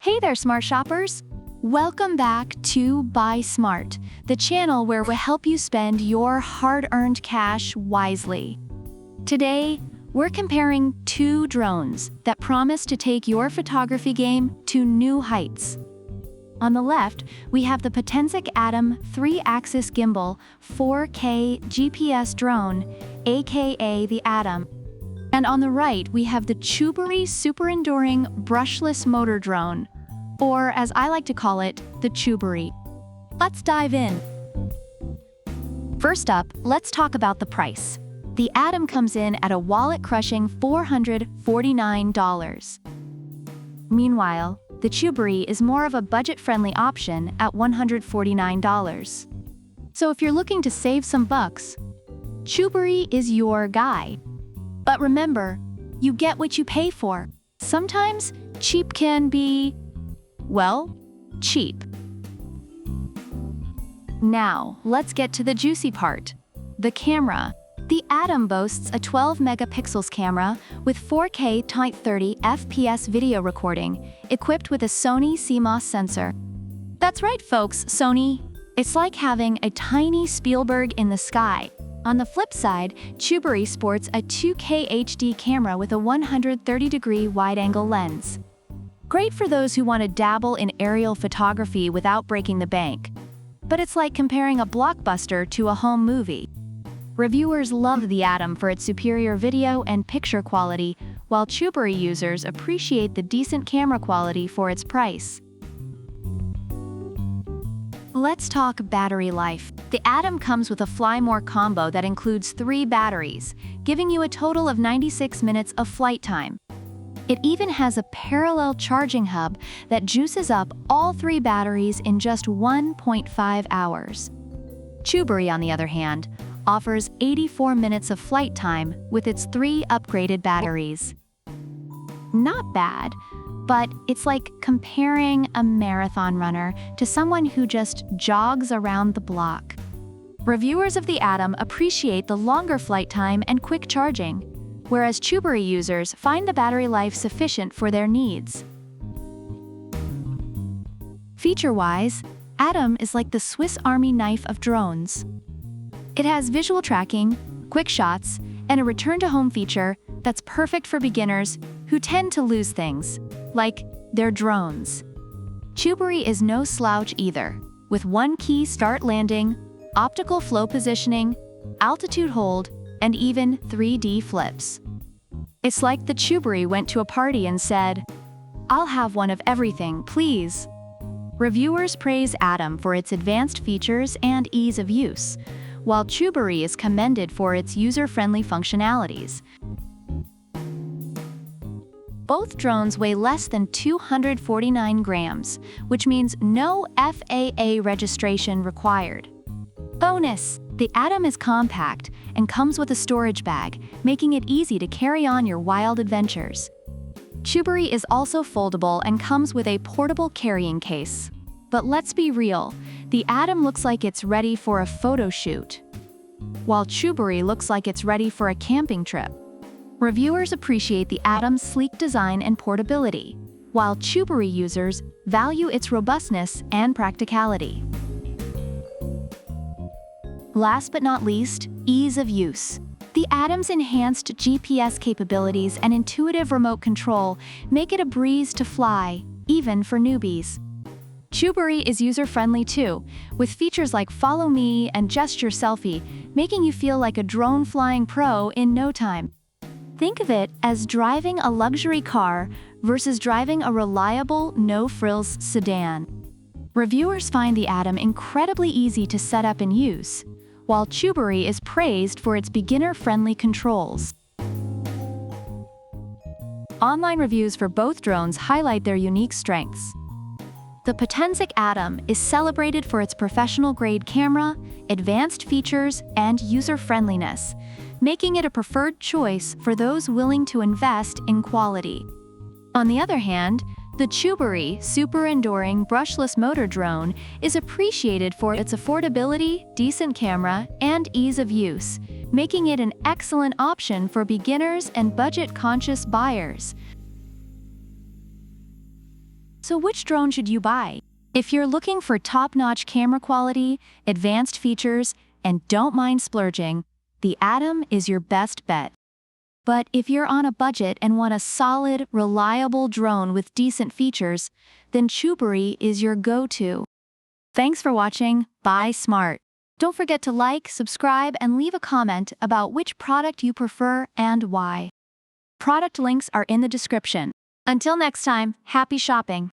Hey there, smart shoppers! Welcome back to Buy Smart, the channel where we help you spend your hard-earned cash wisely. Today, we're comparing two drones that promise to take your photography game to new heights. On the left, we have the Potensic ATOM 3-axis gimbal 4K GPS drone, aka the ATOM. And on the right, we have the Gimbal super enduring brushless motor drone, or as I like to call it, the Gimbal. Let's dive in. First up, let's talk about the price. The ATOM comes in at a wallet-crushing $449. Meanwhile, the Gimbal is more of a budget-friendly option at $149. So if you're looking to save some bucks, Gimbal is your guy. But remember, you get what you pay for. Sometimes cheap can be, well, cheap. Now, let's get to the juicy part. The camera. The ATOM boasts a 12 megapixels camera with 4K 30 FPS video recording, equipped with a Sony CMOS sensor. That's right, folks, Sony. It's like having a tiny Spielberg in the sky. On the flip side, Gimbal sports a 2K HD camera with a 130-degree wide-angle lens. Great for those who want to dabble in aerial photography without breaking the bank. But it's like comparing a blockbuster to a home movie. Reviewers love the ATOM for its superior video and picture quality, while Gimbal users appreciate the decent camera quality for its price. Let's talk battery life. The ATOM comes with a Fly More combo that includes 3 batteries, giving you a total of 96 minutes of flight time. It even has a parallel charging hub that juices up all 3 batteries in just 1.5 hours. Gimbal, on the other hand, offers 84 minutes of flight time with its 3 upgraded batteries. Not bad, but it's like comparing a marathon runner to someone who just jogs around the block. Reviewers of the ATOM appreciate the longer flight time and quick charging, whereas Gimbal users find the battery life sufficient for their needs. Feature-wise, ATOM is like the Swiss Army knife of drones. It has visual tracking, quick shots, and a return-to-home feature that's perfect for beginners who tend to lose things, like their drones. Gimbal is no slouch either, with one-key start landing, optical flow positioning, altitude hold, and even 3D flips. It's like the Gimbal went to a party and said, "I'll have one of everything, please." Reviewers praise ATOM for its advanced features and ease of use, while Gimbal is commended for its user-friendly functionalities. Both drones weigh less than 249 grams, which means no FAA registration required. Bonus! The ATOM is compact and comes with a storage bag, making it easy to carry on your wild adventures. Gimbal is also foldable and comes with a portable carrying case. But let's be real, the ATOM looks like it's ready for a photo shoot, while Gimbal looks like it's ready for a camping trip. Reviewers appreciate the ATOM's sleek design and portability, while Gimbal users value its robustness and practicality. Last but not least, ease of use. The ATOM's enhanced GPS capabilities and intuitive remote control make it a breeze to fly, even for newbies. Gimbal is user-friendly too, with features like Follow Me and Gesture Selfie, making you feel like a drone flying pro in no time. Think of it as driving a luxury car versus driving a reliable, no-frills sedan. Reviewers find the ATOM incredibly easy to set up and use, while Gimbal is praised for its beginner-friendly controls. Online reviews for both drones highlight their unique strengths. The Potensic ATOM is celebrated for its professional-grade camera, advanced features, and user-friendliness, making it a preferred choice for those willing to invest in quality. On the other hand, the Gimbal super enduring brushless motor drone is appreciated for its affordability, decent camera, and ease of use, making it an excellent option for beginners and budget-conscious buyers. So which drone should you buy? If you're looking for top-notch camera quality, advanced features, and don't mind splurging, the Atom is your best bet. But if you're on a budget and want a solid, reliable drone with decent features, then Chubery is your go-to. Thanks for watching. Buy smart. Don't forget to like, subscribe, and leave a comment about which product you prefer and why. Product links are in the description. Until next time, happy shopping!